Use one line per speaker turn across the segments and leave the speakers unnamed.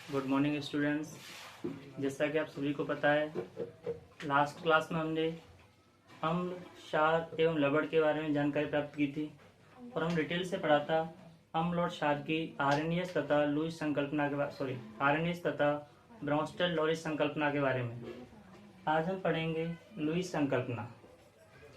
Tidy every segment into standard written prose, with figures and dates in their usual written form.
Good morning students. जैसा कि आप सभी को पता है, लास्ट क्लास में हमने अम्ल, क्षार एवं लवण के बारे में जानकारी प्राप्त की थी और हम डिटेल से पढ़ा था अम्ल और क्षार की आर्हेनियस तथा लुईस संकल्पना के आर्हेनियस तथा ब्राउनस्टेड लॉरेंज संकल्पना के बारे में। आज हम पढ़ेंगे लुईस संकल्पना,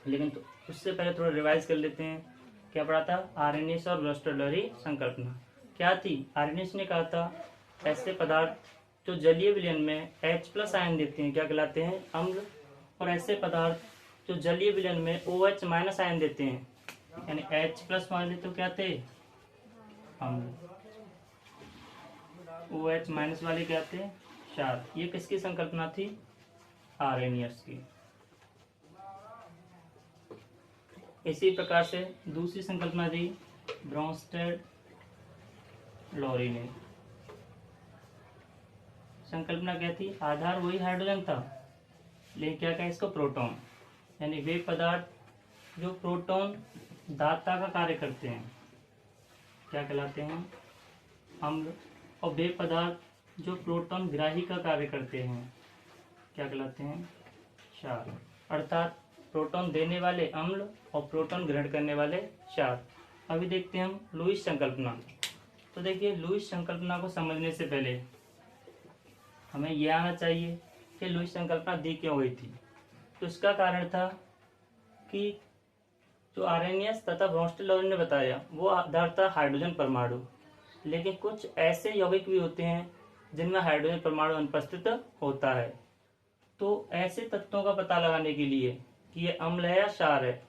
लेकिन उससे पहले थोड़ा रिवाइज कर लेते हैं। क्या पढ़ा था? आर्हेनियस और ब्राउनस्टेड लॉरेंज संकल्पना क्या थी? आर्हेनियस ने कहा था ऐसे पदार्थ जो जलीय विलयन में H+ आयन देते हैं क्या कहलाते हैं? अम्ल। और ऐसे पदार्थ जो जलीय विलयन में OH- आयन देते हैं, यानी H+ मान लेते तो क्या थे? अम्ल। OH- वाले क्या थे? क्षार। ये किसकी संकल्पना थी? आर्हेनियस की। इसी प्रकार से दूसरी संकल्पना दी ब्राउनस्टेड लॉरी ने। संकल्पना क्या थी? आधार वही हाइड्रोजन था, लेकिन क्या कहें इसको? प्रोटॉन। यानी वे पदार्थ जो प्रोटॉन दाता का कार्य करते हैं क्या कहलाते हैं? अम्ल। और वे पदार्थ जो प्रोटॉन ग्राही का कार्य करते हैं क्या कहलाते हैं? क्षार। अर्थात प्रोटॉन देने वाले अम्ल और प्रोटॉन ग्रहण करने वाले क्षार। अभी देखते हैं हम लुईस संकल्पना। तो देखिए, लुईस संकल्पना को समझने से पहले हमें यह आना चाहिए कि लुईस संकल्पना दी क्यों गई थी। तो इसका कारण था कि जो आर्हेनियस तथा ब्राउनस्टेड लॉरेंज ने बताया वो आधार था हाइड्रोजन परमाणु, लेकिन कुछ ऐसे यौगिक भी होते हैं जिनमें हाइड्रोजन परमाणु अनुपस्थित होता है। तो ऐसे तत्वों का पता लगाने के लिए कि ये अम्ल है या क्षार है,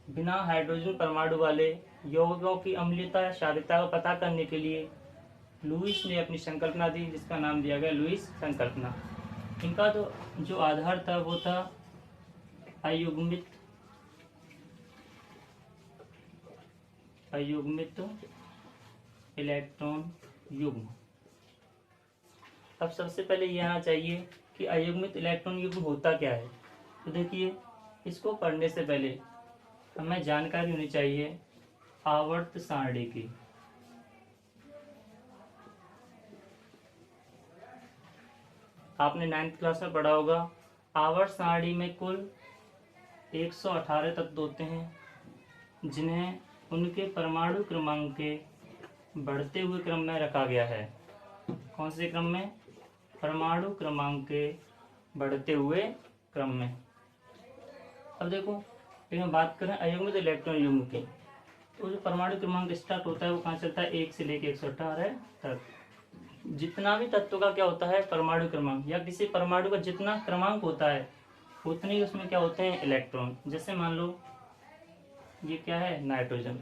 बिना हाइड्रोजन परमाणु वाले यौगिकों की अम्लीयता या क्षारीयता का पता करने के लिए लुईस ने अपनी संकल्पना दी, जिसका नाम दिया गया लुईस संकल्पना। इनका तो जो आधार था वो था अयुग्मित इलेक्ट्रॉन युग्म। अब सबसे पहले ये आना चाहिए कि अयुग्मित इलेक्ट्रॉन युग्म होता क्या है। तो देखिए, इसको पढ़ने से पहले हमें जानकारी होनी चाहिए आवर्त सारणी की। आपने 9th क्लास में पढ़ा होगा, आवर्त सारणी में कुल 118 तत्व होते हैं, जिन्हें उनके परमाणु क्रमांक के बढ़ते हुए क्रम में रखा गया है। कौन से क्रम में? परमाणु क्रमांक के बढ़ते हुए क्रम में। अब देखो, हम बात करें अयुग्मित इलेक्ट्रॉन युग्म की, तो जो परमाणु क्रमांक स्टार्ट होता है वो कहाँ चलता है? 1 से लेकर 118 तक। जितना भी तत्व का क्या होता है? परमाणु क्रमांक, या किसी परमाणु का जितना क्रमांक होता है उतने ही उसमें क्या होते हैं? इलेक्ट्रॉन। जैसे मान लो ये क्या है? नाइट्रोजन।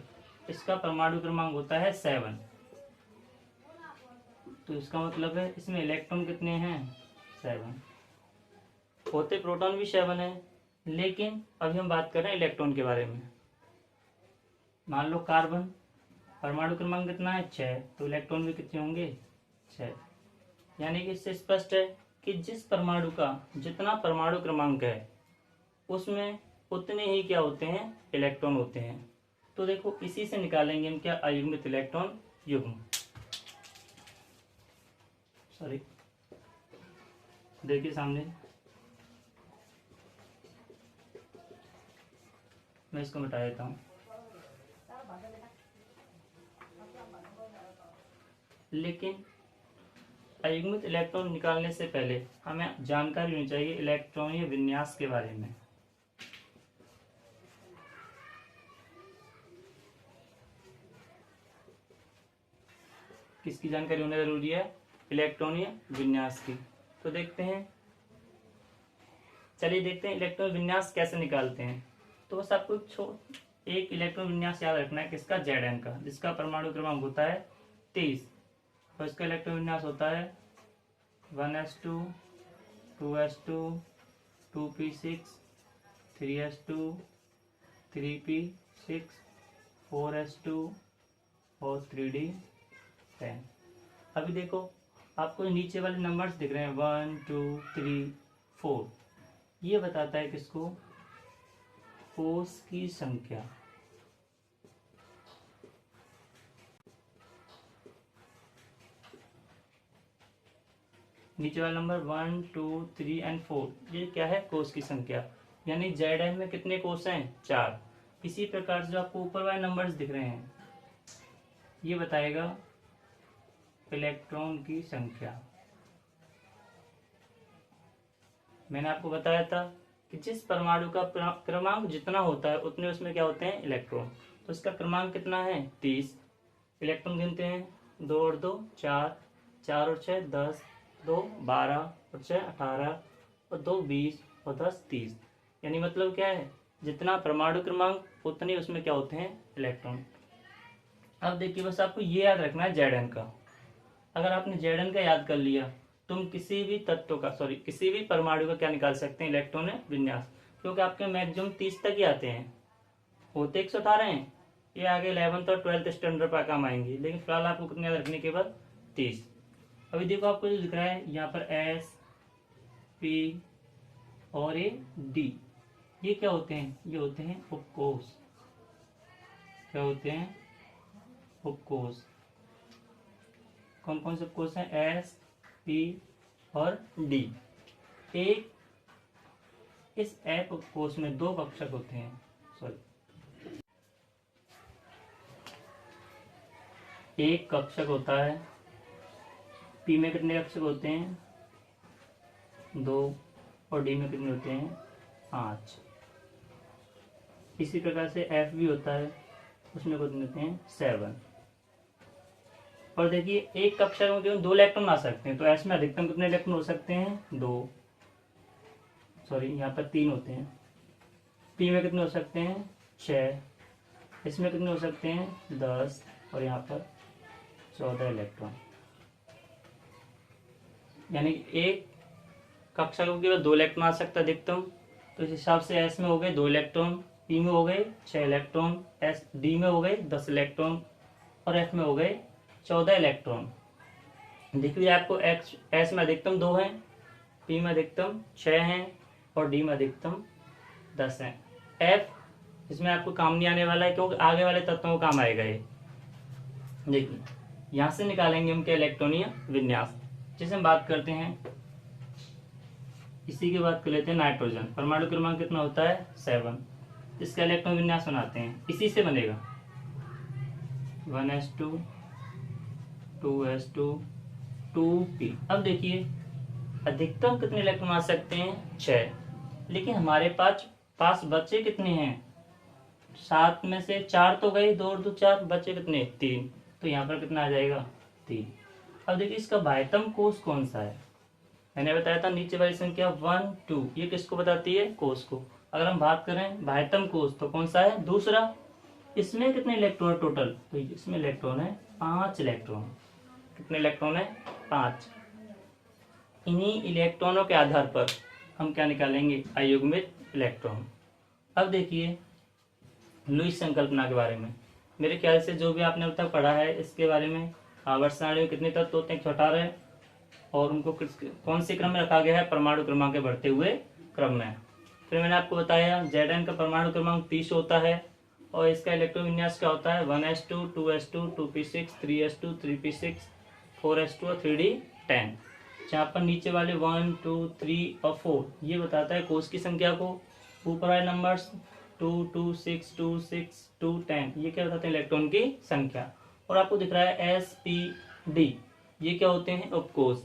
इसका परमाणु क्रमांक होता है 7। तो इसका मतलब है इसमें इलेक्ट्रॉन कितने हैं? 7। होते प्रोटॉन भी 7 है, लेकिन अभी हम बात कर रहे हैं इलेक्ट्रॉन के बारे में। मान लो कार्बन, परमाणु क्रमांक कितना है? 6। तो इलेक्ट्रॉन भी कितने होंगे? 6। यानी कि इससे स्पष्ट है कि जिस परमाणु का जितना परमाणु क्रमांक है उसमें उतने ही क्या होते हैं? इलेक्ट्रॉन होते हैं। तो देखो, इसी से निकालेंगे हम क्या? अयुग्मित इलेक्ट्रॉन युग्म। सॉरी, देखिए सामने, मैं इसको मिटा देता हूँ। लेकिन अयुग्मित इलेक्ट्रॉन निकालने से पहले हमें जानकारी होनी चाहिए इलेक्ट्रॉनीय विन्यास के बारे में। किसकी जानकारी होना जरूरी है? इलेक्ट्रॉनीय विन्यास की। तो देखते हैं, चलिए देखते हैं इलेक्ट्रॉन विन्यास कैसे निकालते हैं। तो बस आपको एक इलेक्ट्रॉन विन्यास याद रखना है, किसका? Zn का, जिसका परमाणु क्रमांक होता है 23। और इसका इलेक्ट्रॉन विन्यास होता है 1s2 2s2 2p6 3s2 3p6 4s2 और 3d10। अभी देखो, आपको नीचे वाले नंबर्स दिख रहे हैं 1 2 3 4, ये बताता है किसको? कोष की संख्या। नीचे वाला नंबर 1 2 3 एंड 4, ये क्या है? कोष की संख्या। यानी Zn में कितने कोष हैं? 4। इसी प्रकार से जो आपको ऊपर वाले नंबर्स दिख रहे हैं ये बताएगा इलेक्ट्रॉन की संख्या। मैंने आपको बताया था कि जिस परमाणु का क्रमांक जितना होता है उतने उसमें क्या होते हैं? इलेक्ट्रॉन। तो इसका क्रमांक कितना है? 30। इलेक्ट्रॉन गिनते हैं, 2 और 2 4, 4 और 6 10, 2 12 और 6 18 और 2 20 और 10 30। यानी मतलब क्या है? जितना परमाणु क्रमांक उतने उसमें क्या होते हैं? इलेक्ट्रॉन। अब देखिए बस आपको ये याद रखना है Zn का। अगर आपने Zn का याद कर लिया तुम किसी भी तत्व का किसी भी परमाणु का क्या निकाल सकते हैं? इलेक्ट्रॉन विन्यास। क्योंकि आपके मैक्सिमम 30 तक ही आते हैं, होते 118 हैं। ये आगे 11th और 12th स्टैंडर्ड पर काम आएंगे, लेकिन फिलहाल आपको कितने याद रखने के बाद? 30। अभी देखो आपको जो दिख रहा है यहाँ पर S P और ये D, ये क्या होते हैं? ये होते हैं उपकोष। क्या होते हैं? उपकोष। कौन कौन से उपकोष हैं? S P और D। एक इस F उपकोष में 2 कक्षक होते हैं। एक कक्षक होता है। P में कितने कक्षक होते हैं? 2। और D में कितने होते हैं? 5। इसी प्रकार से F भी होता है, उसमें कितने होते हैं? 7। और देखिए एक कक्षक में केवल 2 इलेक्ट्रॉन आ सकते हैं, तो S में अधिकतम कितने इलेक्ट्रॉन हो सकते हैं? 2। यहाँ पर 3 होते हैं। P में कितने हो सकते हैं? 6। इसमें कितने हो सकते हैं? 10। और यहाँ पर 14 इलेक्ट्रॉन। यानी एक कक्षक में केवल 2 इलेक्ट्रॉन आ सकता है अधिकतम। तो इस हिसाब से S में हो गए 2 इलेक्ट्रॉन, P में हो गए 6 इलेक्ट्रॉन, D में हो गए 10 इलेक्ट्रॉन और F में हो गए 14 इलेक्ट्रॉन। देखिए आपको S में अधिकतम 2 हैं, P में अधिकतम 6 हैं और D में अधिकतम 10 हैं। F इसमें आपको काम नहीं आने वाला है क्योंकि आगे वाले तत्वों को काम आएगा ये। देखिए यहां से निकालेंगे हम क्या? इलेक्ट्रॉनीय विन्यास। जैसे हम बात करते हैं, इसी की बात कर लेते हैं नाइट्रोजन। परमाणु क्रमांक कितना होता है? 7। इसका इलेक्ट्रॉन विन्यास बनाते हैं, इसी से बनेगा 1s2 2s2 2p। अब देखिए अधिकतम कितने इलेक्ट्रॉन आ सकते हैं? 6। लेकिन हमारे पास बचे कितने हैं? 7 में से 4 तो गए, 2 और 2 4, बचे कितने? 3। तो यहाँ पर कितना आ जाएगा? 3। अब देखिए इसका बाह्यतम कोष कौन सा है? मैंने बताया था नीचे वाली संख्या 1 2, ये किसको बताती है? कोष को। अगर हम बात करें बाह्यतम कोष तो कौन सा है? दूसरा। इसमें कितने इलेक्ट्रॉन है टोटल? तो इसमें इलेक्ट्रॉन है 5 इलेक्ट्रॉन। कितने इलेक्ट्रॉन है? 5। इन्हीं इलेक्ट्रॉनों के आधार पर हम क्या निकालेंगे? अयुग्मित इलेक्ट्रॉन। अब देखिए लुईस संकल्पना के बारे में, मेरे ख्याल से जो भी आपने अब तक पढ़ा है इसके बारे में, आवर्त सारणी में कितने तत्व होते हैं? 18 और उनको कौन से क्रम में रखा गया है? परमाणु क्रमांक के बढ़ते हुए क्रम में। फिर मैंने आपको बताया Zn का परमाणु क्रमांक 30 होता है और इसका इलेक्ट्रॉन विन्यास क्या होता है? 1s2 2s2 2p6 3s2 3p6 4s2 और 3d10। जहाँ पर नीचे वाले 1 2 3 और 4 ये बताता है कोष की संख्या को। ऊपर वाले नंबर्स 2 2 6 2 6 2 10 ये क्या बताते हैं? इलेक्ट्रॉन की संख्या। और आपको दिख रहा है S P D, ये क्या होते हैं? उपकोष।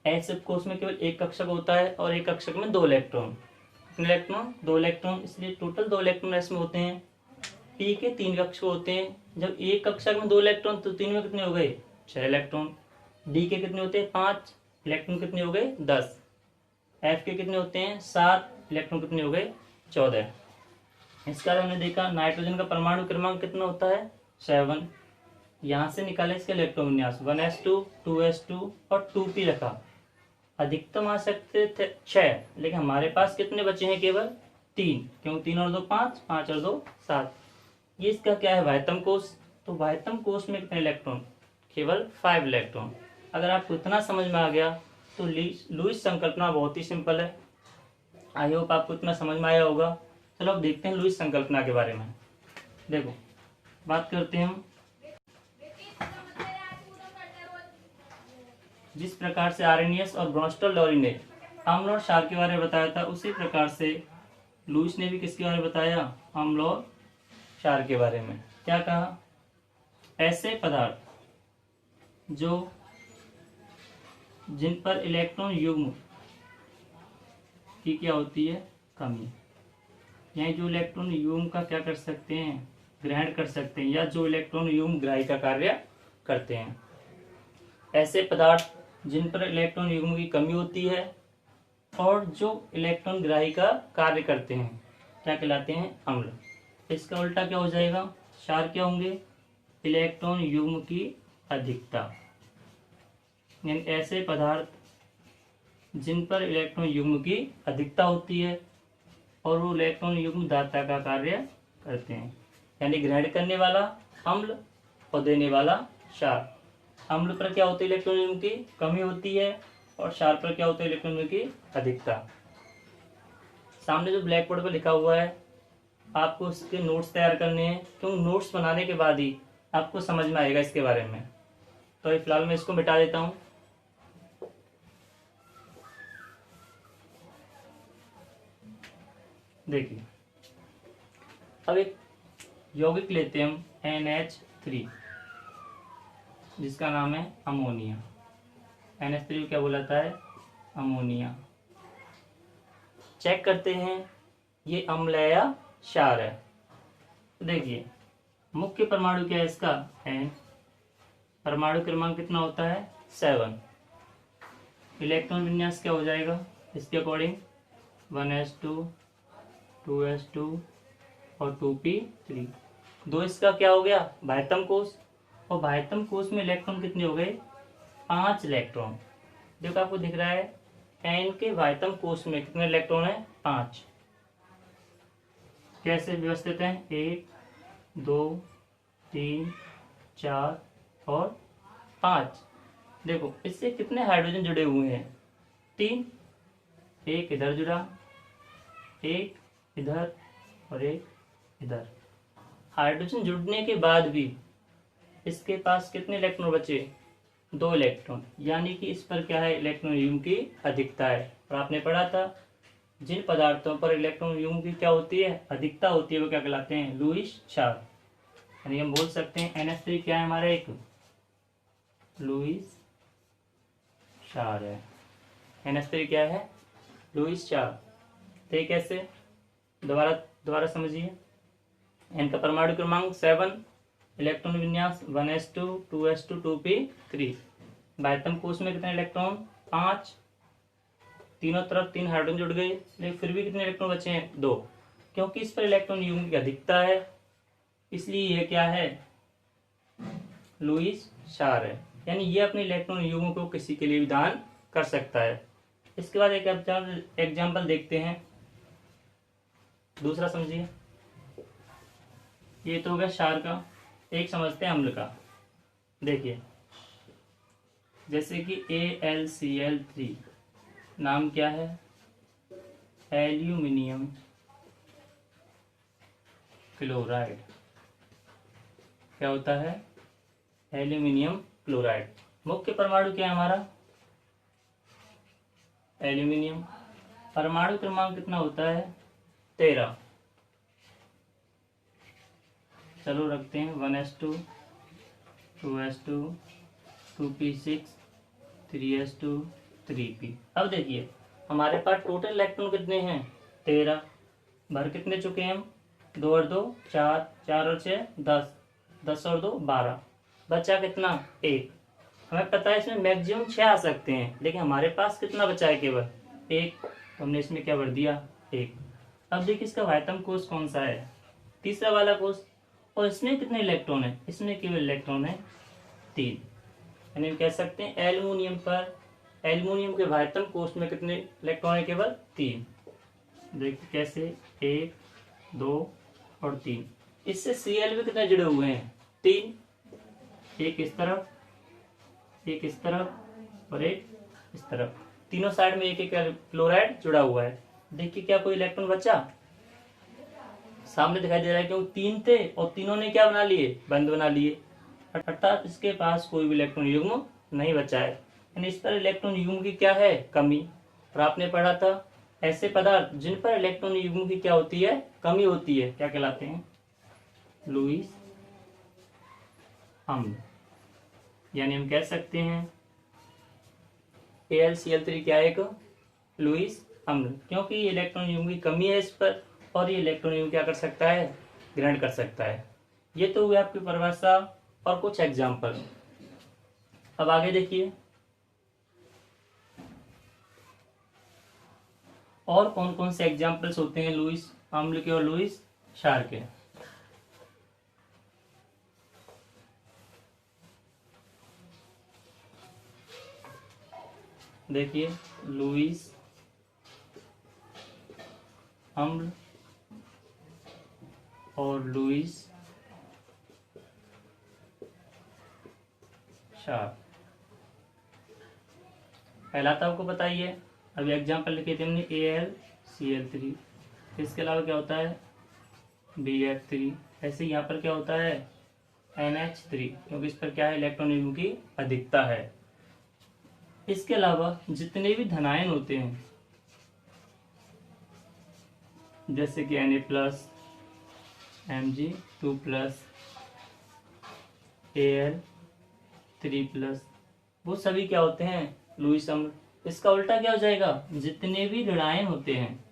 S उपकोष में केवल एक कक्षक होता है और एक कक्षक में 2 इलेक्ट्रॉन। कितने इलेक्ट्रॉन? 2 इलेक्ट्रॉन, इसलिए टोटल 2 इलेक्ट्रॉन S में होते हैं। P के 3 कक्षक होते हैं। जब एक कक्षक में 2 इलेक्ट्रॉन तो 3 में कितने हो गए? 6 इलेक्ट्रॉन। D के कितने होते हैं? 5 इलेक्ट्रॉन। कितने हो गए? 10। F के कितने होते हैं? 7 इलेक्ट्रॉन। कितने हो गए? 14। इसका हमने देखा नाइट्रोजन का परमाणु क्रमांक कितना होता है? 7। यहां से निकाले इसका इलेक्ट्रॉन विन्यास 1s2 2s2 और 2p रखा। अधिकतम आ सकते थे 6, लेकिन हमारे पास कितने बचे हैं? केवल 3। क्यों? 3 और 2 5, 5 और 2 7। ये इसका क्या है? बाह्यतम कोष। तो बाह्यतम कोष में कितने इलेक्ट्रॉन? केवल 5 इलेक्ट्रॉन। अगर आपको इतना समझ में आ गया तो लुईस संकल्पना बहुत ही सिंपल है। आई होप आपको इतना समझ में आया होगा। चलो अब देखते हैं लुईस संकल्पना के बारे में। देखो बात करते हैं हम जिस प्रकार से आर्रेनियस और ब्रोंस्टल ने अम्ल और क्षार के बारे में बताया था, उसी प्रकार से लुईस ने भी किसके बारे में बताया, अम्ल और क्षार के बारे में। क्या कहा, ऐसे पदार्थ जो जिन पर इलेक्ट्रॉन युग्म की क्या होती है, कमी, यानी जो इलेक्ट्रॉन युग्म का क्या कर सकते हैं, ग्रहण कर सकते हैं, या जो इलेक्ट्रॉन युग्म ग्राही का कार्य करते हैं। ऐसे पदार्थ जिन पर इलेक्ट्रॉन युग्म की कमी होती है और जो इलेक्ट्रॉन ग्राही का कार्य करते हैं, क्या कहलाते हैं, अम्ल। इसका उल्टा क्या हो जाएगा, क्षार क्या होंगे, इलेक्ट्रॉन युग्म की अधिकता। यानी ऐसे पदार्थ जिन पर इलेक्ट्रॉन युग्म की अधिकता होती है और वो इलेक्ट्रॉन युग्म दाता का कार्य करते हैं, यानी ग्रहण करने वाला अम्ल और देने वाला क्षार। अम्ल पर क्या होती है, इलेक्ट्रॉन युग्म की कमी होती है, और क्षार पर क्या होता है, इलेक्ट्रॉन युग्म की अधिकता। सामने जो ब्लैक बोर्ड पर लिखा हुआ है, आपको इसके नोट्स तैयार करने हैं, क्योंकि नोट्स बनाने के बाद ही आपको समझ में आएगा इसके बारे में। तो फिलहाल मैं इसको मिटा देता हूँ। देखिए, अब एक यौगिक लेते हैं हम NH3, जिसका नाम है अमोनिया। NH3 क्या बोलाता है, अमोनिया। चेक करते हैं ये अम्ल है या क्षार है। देखिए, मुख्य परमाणु क्या है इसका, N, परमाणु क्रमांक कितना होता है, 7। इलेक्ट्रॉन विन्यास क्या हो जाएगा इसके अकॉर्डिंग, 1s2 2s2 और 2p3। दो इसका क्या हो गया, बाह्यतम कोष, और बाह्यतम कोष में इलेक्ट्रॉन कितने हो गए, 5 इलेक्ट्रॉन। देखो आपको दिख रहा है एन के बाह्यतम कोष में कितने इलेक्ट्रॉन है, 5। कैसे व्यवस्थित हैं, 1 2 3 4 और 5। देखो इससे कितने हाइड्रोजन जुड़े हुए हैं, 3। एक इधर जुड़ा, एक इधर और एक इधर। हाइड्रोजन जुड़ने के बाद भी इसके पास कितने इलेक्ट्रॉन बचे, 2 इलेक्ट्रॉन, यानी कि इस पर क्या है, इलेक्ट्रॉन युग्म की अधिकता है। और आपने पढ़ा था जिन पदार्थों पर इलेक्ट्रॉन युग्म की क्या होती है, अधिकता होती है, वो क्या कहलाते हैं, लुईस क्षार। यानी हम बोल सकते हैं NH3 क्या है हमारा, एक लुईस क्षार है। NH3 क्या है, लुईस क्षार। तो कैसे, दोबारा समझिए। N का परमाणु क्रमांक 7, इलेक्ट्रॉन विन्यास 1s2 2s2 2p3। बाह्यतम कोष में कितने इलेक्ट्रॉन, 5। तीनों तरफ 3 हाइड्रोजन जुड़ गए, लेकिन फिर भी कितने इलेक्ट्रॉन बचे हैं, 2। क्योंकि इस पर इलेक्ट्रॉन युग्म की अधिकता है, इसलिए यह क्या है, लुईस क्षार है। यानी ये अपने इलेक्ट्रॉन युग्म को किसी के लिए भी दान कर सकता है। इसके बाद एक एग्जाम्पल देखते हैं, दूसरा समझिए। ये तो हो गया क्षार का, एक समझते हैं अम्ल का। देखिए, जैसे कि AlCl3, नाम क्या है, एल्यूमिनियम क्लोराइड। क्या होता है, एल्यूमिनियम क्लोराइड। मुख्य परमाणु क्या है हमारा, एल्यूमिनियम। परमाणु क्रमांक कितना होता है, 13। चलो रखते हैं 1s2 2s2 2p6 3s2 3p। अब देखिए हमारे पास टोटल इलेक्ट्रॉन कितने हैं, 13। भर कितने चुके हैं हम, 2 और 2 4, 4 और 6 10, 10 और 2 12, बचा कितना, 1। हमें पता है इसमें मैक्सिमम 6 आ सकते हैं, लेकिन हमारे पास कितना बचा है, केवल 1। तो हमने इसमें क्या भर दिया, 1। अब देखिए इसका बाह्यतम कोष कौन सा है, तीसरा वाला कोष, और इसमें कितने इलेक्ट्रॉन है, इसमें केवल इलेक्ट्रॉन है 3। यानी कह सकते हैं एल्यूमिनियम के बाह्यतम कोष में कितने इलेक्ट्रॉन है, केवल 3। देखिए कैसे, 1 2 और 3। इससे Cl भी कितने जुड़े हुए हैं, 3। एक इस तरफ, एक इस तरफ और एक इस तरफ, तीनों साइड में एक एक क्लोराइड जुड़ा हुआ है। देखिए क्या कोई इलेक्ट्रॉन बचा, सामने दिखाई दे रहा है, क्योंकि 3 थे और तीनों ने क्या बना लिए, बंद बना लिए, अर्थात इसके पास कोई भी इलेक्ट्रॉन युग्म नहीं बचा है। यानी इस पर इलेक्ट्रॉन युग्म की क्या है, कमी। और आपने पढ़ा था ऐसे पदार्थ जिन पर इलेक्ट्रॉन युग्म की क्या होती है, कमी होती है, क्या कहलाते हैं, लुईस अम्ल। यानी हम कह सकते हैं AlCl3 क्या है, एक लुईस अम्ल, क्योंकि इलेक्ट्रॉन युग्म की कमी है इस पर, और ये इलेक्ट्रॉन युग्म क्या कर सकता है, ग्रहण कर सकता है। ये तो हुई आपकी परिभाषा और कुछ एग्जाम्पल। अब आगे देखिए और कौन कौन से एग्जाम्पल्स होते हैं लुईस अम्ल के और लुईस क्षार के। देखिए लुईस अम्ल और लुईस क्षार। पहला तो आपको बताइए, अभी एग्जाम्पल लिखे थे हमने AlCl3, इसके अलावा क्या होता है BF3, ऐसे यहाँ पर क्या होता है NH3, क्योंकि इस पर क्या है, इलेक्ट्रॉन युग्म की अधिकता है। इसके अलावा जितने भी धनायन होते हैं जैसे कि Na+, Mg2+, Al3+, वो सभी क्या होते हैं, लुईस अम्ल। इसका उल्टा क्या हो जाएगा, जितने भी ऋणायन होते हैं,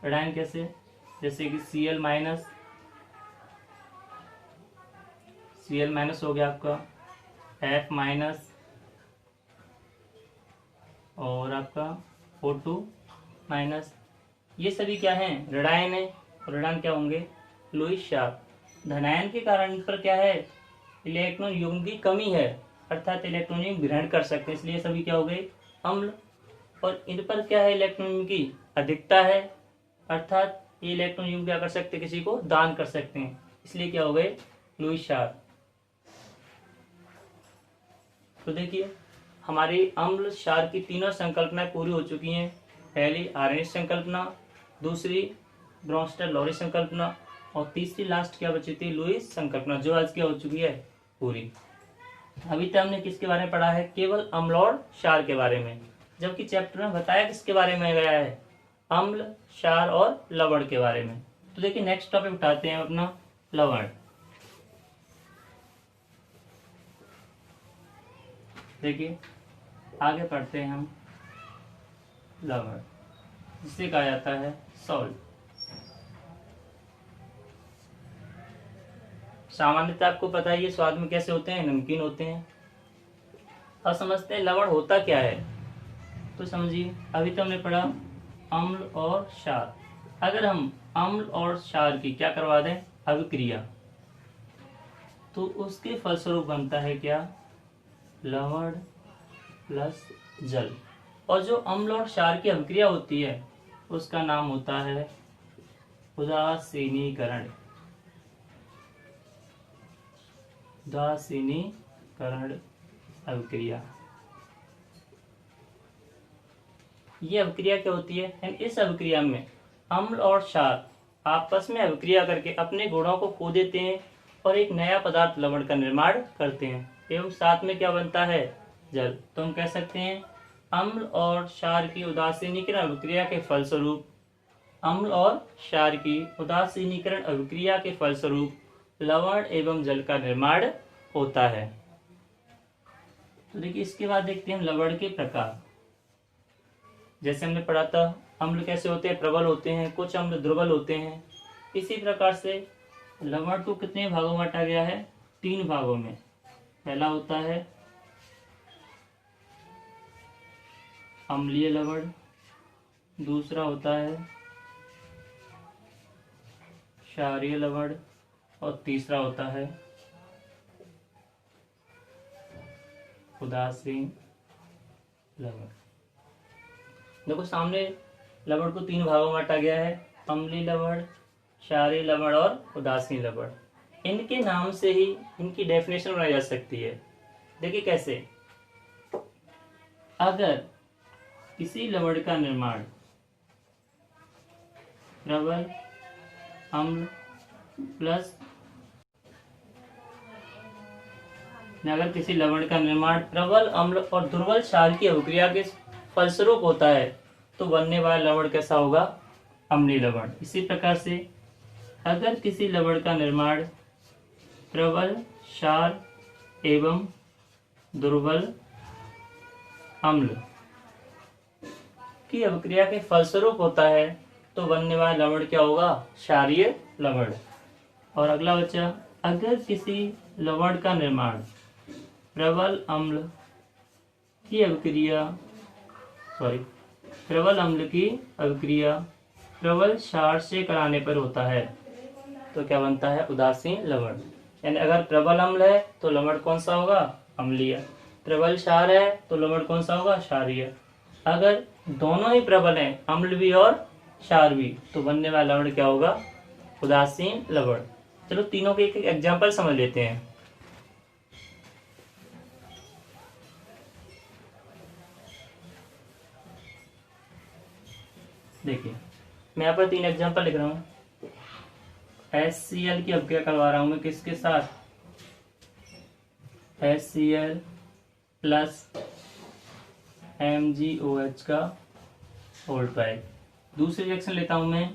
ऋणायन कैसे, जैसे कि Cl- हो गया आपका, F- और आपका O2-, ये सभी क्या हैं, ऋणायन है। और ऋणायन क्या होंगे, लुईस क्षार। धनायन के कारण इन पर क्या है, इलेक्ट्रॉन युग्म की कमी है, अर्थात इलेक्ट्रॉन युग्म ग्रहण कर सकते हैं, इसलिए सभी क्या हो गए, अम्ल। और इन पर क्या है, इलेक्ट्रॉन युग्म की अधिकता है, अर्थात ये इलेक्ट्रॉन युग्म क्या कर सकते हैं, किसी को दान कर सकते हैं, इसलिए क्या हो गए, लुईस क्षार। तो देखिए हमारी अम्ल क्षार की तीनों संकल्पनाएं पूरी हो चुकी हैं। पहली आर्यनिक संकल्पना, दूसरी ब्रोंस्टर-लॉरी संकल्पना, और तीसरी लास्ट क्या बची थी, लुईस संकल्पना, जो आज क्या हो चुकी है, पूरी। अभी तक हमने किसके बारे में पढ़ा है, केवल अम्ल और क्षार के बारे में, जबकि चैप्टर में बताया किसके बारे में गया है, अम्ल, क्षार और लवण के बारे में। तो देखिए नेक्स्ट टॉपिक उठाते हैं अपना लवण। देखिए आगे पढ़ते हैं हम लवण, जिसे कहा जाता है सॉल्ट। सामान्यतः आपको पता है ये स्वाद में कैसे होते हैं, नमकीन होते हैं। अब समझते हैं लवण होता क्या है। तो समझिए अभी तो हमने पढ़ा अम्ल और क्षार। अगर हम अम्ल और क्षार की क्या करवा दें, अभिक्रिया, तो उसके फलस्वरूप बनता है क्या, लवण प्लस जल। और जो अम्ल और क्षार की अभिक्रिया होती है उसका नाम होता है उदासीनीकरण। उदासीनीकरण अभिक्रिया। ये अभिक्रिया क्या होती है, इस अभिक्रिया में अम्ल और क्षार आपस में अभिक्रिया करके अपने गुणों को खो देते हैं और एक नया पदार्थ लवण का निर्माण करते हैं, एवं साथ में क्या बनता है, जल। तो हम कह सकते हैं अम्ल और क्षार की उदासीनीकरण अभिक्रिया के फलस्वरूप, अम्ल और क्षार की उदासीनीकरण अभिक्रिया के फलस्वरूप लवण एवं जल का निर्माण होता है। तो देखिए इसके बाद देखते हैं लवण के प्रकार। जैसे हमने पढ़ा था अम्ल कैसे होते हैं, प्रबल होते हैं, कुछ अम्ल दुर्बल होते हैं। इसी प्रकार से लवण को कितने भागों में बांटा गया है, 3 भागों में। पहला होता है अम्लीय लवण, दूसरा होता है क्षारीय लवण, और तीसरा होता है उदासीन लवण। देखो सामने लवण को 3 भागों में बांटा गया है, अम्लीय लवण, क्षारीय लवण और उदासीन लवण। इनके नाम से ही इनकी डेफिनेशन बनाई जा सकती है। देखिए कैसे, अगर किसी लवण का निर्माण प्रबल अम्ल प्लस अगर किसी लवण का निर्माण प्रबल अम्ल और दुर्बल क्षार की अभिक्रिया के फलस्वरूप होता है तो बनने वाला लवण कैसा होगा? अम्लीय लवण। इसी प्रकार से अगर किसी लवण का निर्माण प्रबल क्षार एवं दुर्बल अम्ल की अभिक्रिया के फलस्वरूप होता है तो बनने वाला लवण क्या होगा? क्षारीय लवण। और अगला बच्चा, अगर किसी लवण का निर्माण प्रबल अम्ल की अभिक्रिया प्रबल क्षार से कराने पर होता है तो क्या बनता है? उदासीन लवण। यानी अगर प्रबल अम्ल है तो लवण कौन सा होगा? अम्लीय। प्रबल क्षार है तो लवण कौन सा होगा? क्षारीय। अगर दोनों ही प्रबल हैं, अम्ल भी और क्षार भी, तो बनने वाला लवण क्या होगा? उदासीन लवण। चलो तीनों के एक एग्जाम्पल समझ लेते हैं। देखिए मैं यहाँ पर 3 एग्जाम्पल लिख रहा हूँ। HCl की अभिक्रिया करवा रहा हूँ मैं किसके साथ? HCl प्लस MgOH का होल ट्राइड। दूसरी रिएक्शन लेता हूँ मैं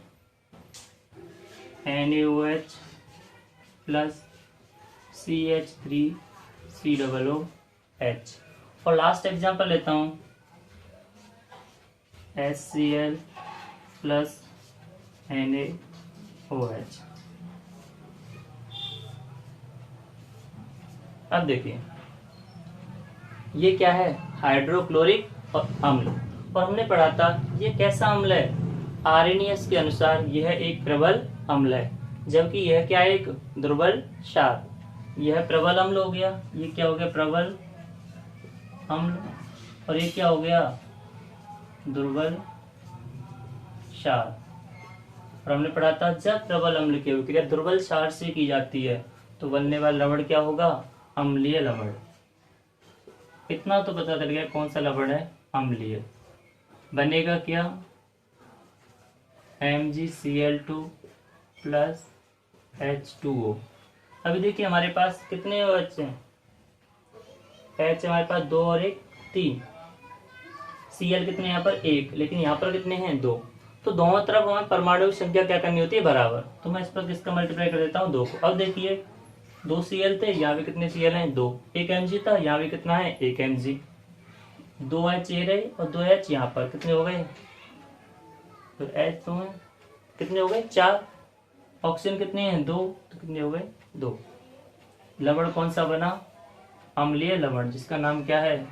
NaOH प्लस CH3COOH। और लास्ट एग्जाम्पल लेता हूँ HCl प्लस NaOH। अब देखिए ये क्या है? हाइड्रोक्लोरिक अम्ल। और हमने पढ़ा था ये कैसा अम्ल है? आर्हेनियस के अनुसार यह एक प्रबल अम्ल है, जबकि यह क्या है? एक दुर्बल क्षार। यह प्रबल अम्ल हो गया, ये क्या हो गया? प्रबल अम्ल। और ये क्या हो गया? दुर्बल क्षार। और हमने पढ़ा था जब प्रबल अम्ल की अभिक्रिया दुर्बल क्षार से की जाती है तो बनने वाला लवण क्या होगा? अम्लीय लवण। इतना तो पता चल गया कौन सा लवण है? अम्लीय। बनेगा क्या? MgCl2 plus H2O। अभी देखिए हमारे पास कितने OH हैं? H हमारे पास 2 और 1 3। Cl कितने यहाँ पर? 1। लेकिन यहाँ पर कितने हैं? 2। तो दोनों तरफ हमें परमाणु की संख्या क्या करनी होती है? बराबर। तो मैं इस पर किसका मल्टीप्लाई कर देता हूँ? 2 को। अब देखिए 2 Cl थे, यहाँ भी कितने Cl हैं? 2। 1 Mg था, यहाँ भी कितना है? 1 Mg। 2 H ये रहे और 2 H यहाँ पर कितने हो गए? तो H तो है कितने हो गए? 4। ऑक्सीजन कितने हैं? 2। तो कितने हो गए? 2। लवण कौन सा बना? अम्लीय लवण, जिसका नाम क्या है?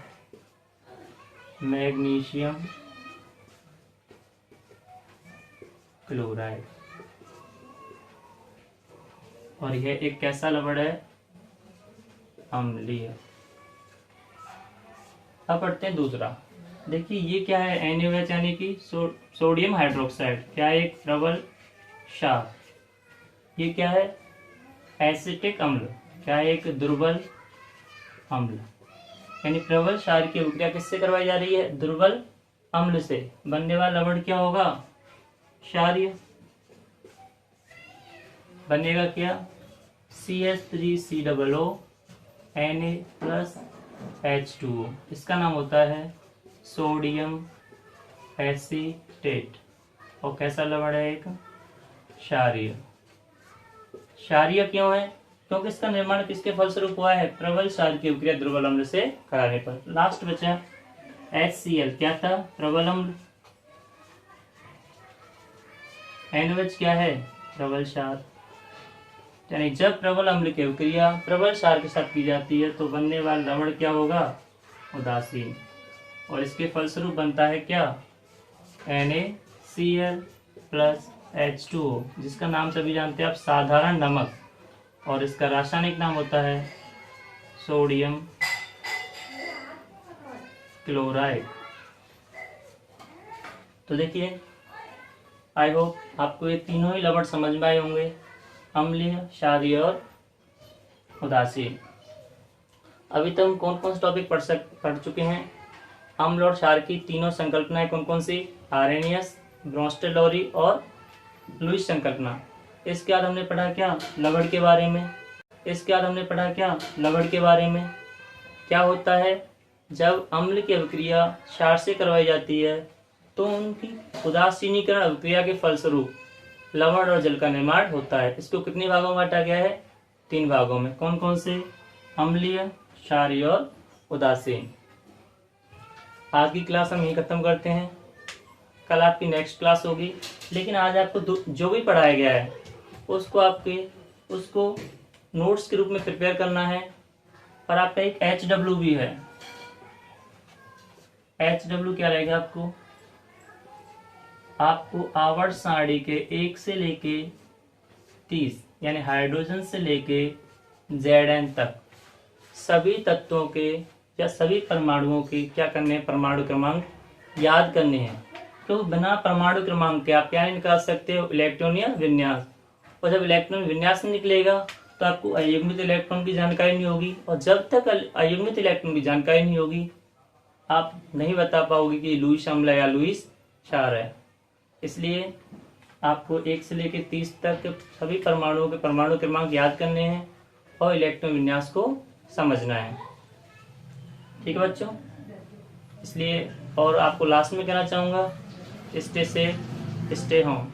Magnesium chloride. और यह एक कैसा लवण है? अम्लीय। अब पढ़ते हैं दूसरा। देखिए ये क्या है? NaOH यानी कि सोडियम हाइड्रोक्साइड। क्या है? एक प्रबल क्षार। ये क्या है? एसिटिक अम्ल। क्या है? एक दुर्बल अम्ल। यानी प्रबल क्षार की अभिक्रिया किससे करवाई जा रही है? दुर्बल अम्ल से। बनने वाला लवण क्या होगा? क्षारीय। बनेगा क्या? CH3COO Na plus H2O। इसका नाम होता है सोडियम एसीटेट। और कैसा लवण है? एक क्षारीय। क्षारीय क्यों है? क्योंकि इसका निर्माण किसके फलस्वरूप हुआ है? प्रबल क्षार की अभिक्रिया दुर्बल अम्ल से कराने पर। लास्ट बचा HCl। क्या था? प्रबल अम्ल। NaOH क्या है? प्रबल क्षार। यानी जब प्रबल अम्ल की अभिक्रिया प्रबल क्षार के साथ की जाती है तो बनने वाला लवण क्या होगा? उदासीन। और इसके फलस्वरूप बनता है क्या? NaCl प्लस H2O, जिसका नाम सभी जानते हैं आप, साधारण नमक। और इसका रासायनिक नाम होता है सोडियम क्लोराइड। तो देखिए आई होप आपको ये तीनों ही लवण समझ में आए होंगे, अम्लीय, क्षारीय और उदासीन। अभी तक हम कौन कौन से टॉपिक पढ़ चुके हैं? अम्ल और क्षार की तीनों संकल्पनाएं कौन कौन सी? आर्हेनियस, ब्रोंस्टेड-लोरी और लुईस संकल्पना। इसके बाद हमने पढ़ा क्या? लवण के बारे में। इसके बाद हमने पढ़ा क्या? लवण के बारे में। क्या होता है, जब अम्ल की अभिक्रिया क्षार से करवाई जाती है तो उनकी उदासीनीकरण अभिक्रिया के फलस्वरूप लवण और जल का निर्माण होता है। इसको कितने भागों में बांटा गया है, 3 भागों में। कौन कौन से, अम्लीय, क्षारीय और उदासीन। आज की क्लास हम यही खत्म करते हैं, कल आपकी नेक्स्ट क्लास होगी। लेकिन आज आपको जो भी पढ़ाया गया है उसको नोट्स के रूप में प्रिपेयर करना है। और आपका एक HW भी है। HW क्या रहेगा, आपको आवर्त सारणी के 1 से लेके 30 यानी हाइड्रोजन से लेके Zn तक सभी तत्वों के या सभी परमाणुओं के क्या करने हैं, परमाणु क्रमांक याद करने हैं। तो बिना परमाणु क्रमांक के आप क्या नहीं निकाल सकते हो, इलेक्ट्रॉन या विन्यास। और जब इलेक्ट्रॉन विन्यास नहीं निकलेगा तो आपको अयुग्मित इलेक्ट्रॉन की जानकारी नहीं होगी। और जब तक अयुग्मित इलेक्ट्रॉन की जानकारी नहीं होगी आप नहीं बता पाओगे कि लुईस अम्ल या लुईस क्षार है। इसलिए आपको 1 से लेकर 30 तक के सभी परमाणुओं के परमाणु क्रमांक याद करने हैं और इलेक्ट्रॉन विन्यास को समझना है। ठीक है बच्चों। इसलिए और आपको लास्ट में कहना चाहूँगा, स्टे सेफ, स्टे होम।